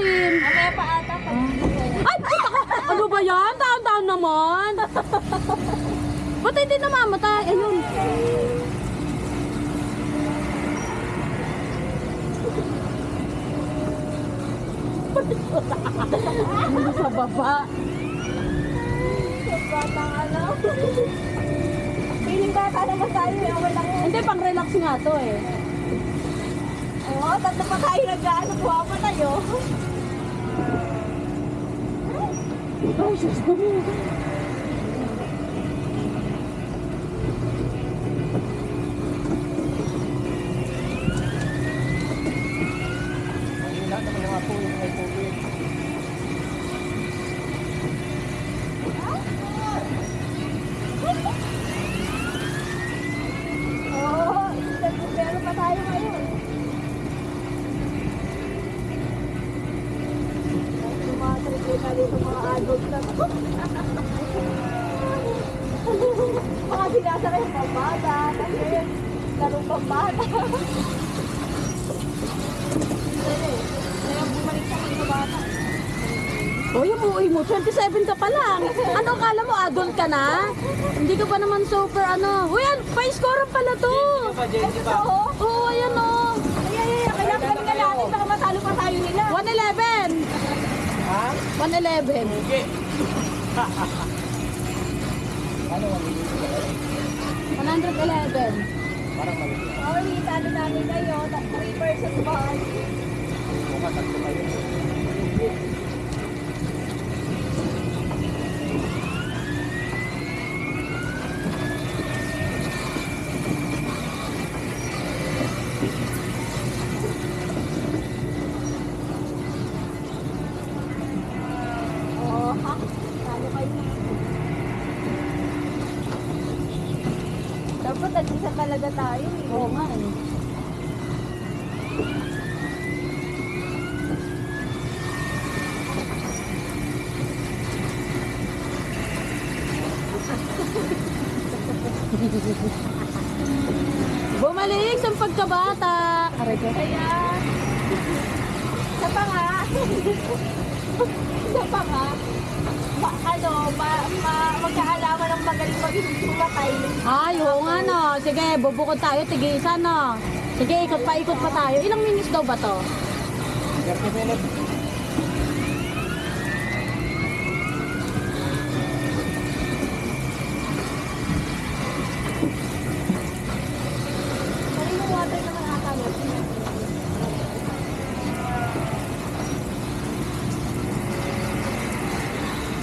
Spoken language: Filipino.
rin. Mamaya pa ata pag Ay! Ano ba yan? Taon-taon naman. Ba't hindi namamatay? Ayun. Ano sa baba? sa batang ano. Feeling bata naman tayo eh. Okay lang yun. Hindi, pang-relax nga to eh. Oo, tatlo pa tayo nag-ano. Kuha pa tayo. Ay, sus. Mahina naman yung apo yung may tubig. Oo, pero pa tayo ngayon. Tumatrip na dito mga adult na to. Mga sinasakay yung pambata. Kasi larong pambata. Kaya bumalik sa mga bata. Uy, umuwi mo. 27 ka pa lang. Ano, kala mo adult ka na? Hindi ka pa naman super ano. Uy, pa-score pala to. Jenny pa. Oo. Oo, ayan o. Ay, kaya kami nga natin baka matalo pa tayo nila. 111. Ha? 111. Hindi. Ano mamili ka? 111. Parang mali. Okay, talo namin kayo. 3 persons ba? Mukha tatlo kayo. Oo, ha? Talo kayo. Dapat nag-isa talaga tayo. Oo nga eh. Bumalik sa pagkabata. Aray ko. Kaya, sa pa nga, sa pa nga, magkaalaman ng magaling mag-sumatay. Ay, oo nga no. Sige, bubukod tayo. Tigisa no. Sige, ikot pa tayo. Ilang minutes daw ba to? 30 minutes.